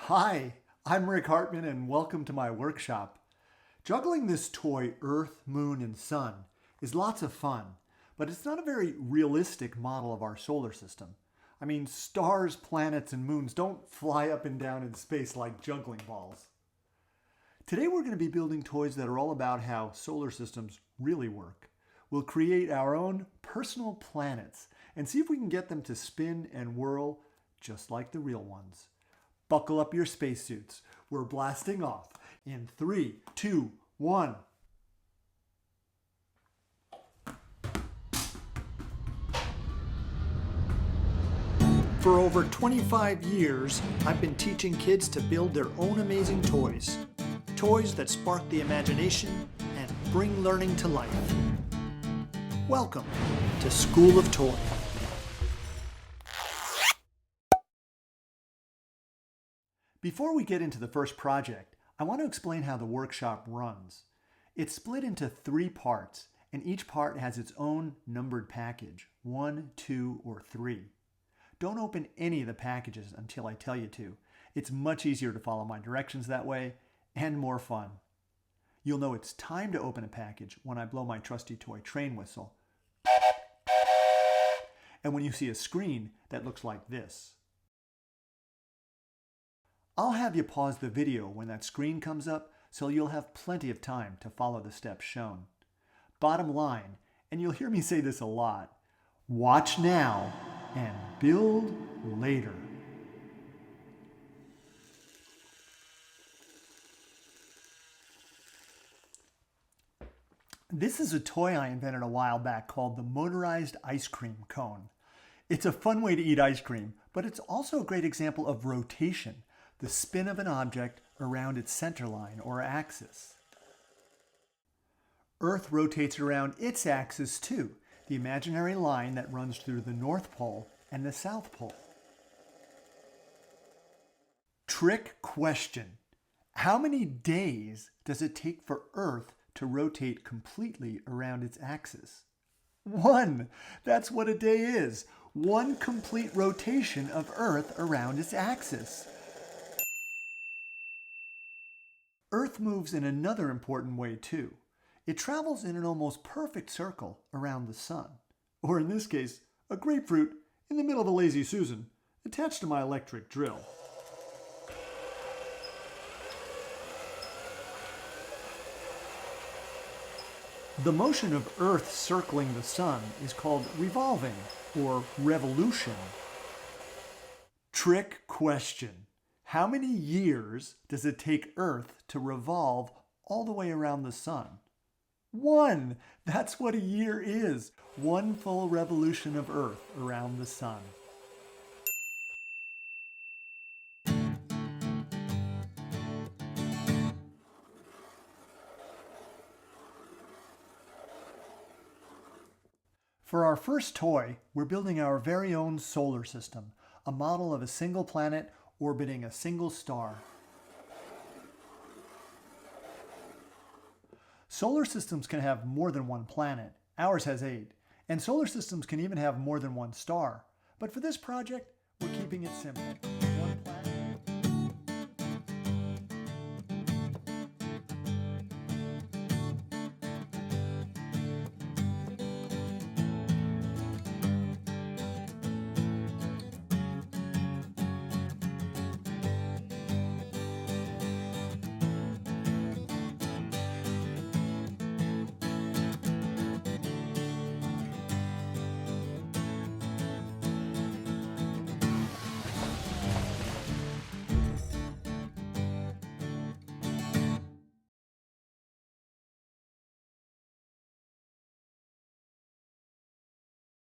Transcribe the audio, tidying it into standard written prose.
Hi, I'm Rick Hartman and welcome to my workshop. Juggling this toy Earth, Moon, and Sun is lots of fun, but it's not a very realistic model of our solar system. I mean, stars, planets, and moons don't fly up and down in space like juggling balls. Today we're going to be building toys that are all about how solar systems really work. We'll create our own personal planets and see if we can get them to spin and whirl just like the real ones. Buckle up your spacesuits. We're blasting off in 3, 2, 1. For over 25 years, I've been teaching kids to build their own amazing toys. Toys that spark the imagination and bring learning to life. Welcome to School of Toy. Before we get into the first project, I want to explain how the workshop runs. It's split into 3 parts, and each part has its own numbered package, 1, 2, or 3. Don't open any of the packages until I tell you to. It's much easier to follow my directions that way, and more fun. You'll know it's time to open a package when I blow my trusty toy train whistle, and when you see a screen that looks like this. I'll have you pause the video when that screen comes up so you'll have plenty of time to follow the steps shown. Bottom line, and you'll hear me say this a lot, watch now and build later. This is a toy I invented a while back called the motorized ice cream cone. It's a fun way to eat ice cream, but it's also a great example of rotation, the spin of an object around its center line or axis. Earth rotates around its axis too, the imaginary line that runs through the North Pole and the South Pole. Trick question. How many days does it take for Earth to rotate completely around its axis? 1. That's what a day is. 1 complete rotation of Earth around its axis. Earth moves in another important way too. It travels in an almost perfect circle around the sun. Or in this case, a grapefruit in the middle of a lazy Susan attached to my electric drill. The motion of Earth circling the sun is called revolving or revolution. Trick question. How many years does it take Earth to revolve all the way around the sun? 1. That's what a year is. 1 full revolution of Earth around the sun. For our first toy, we're building our very own solar system, a model of a single planet orbiting a single star. Solar systems can have more than 1 planet. Ours has 8. And solar systems can even have more than 1 star. But for this project, we're keeping it simple. 1 planet.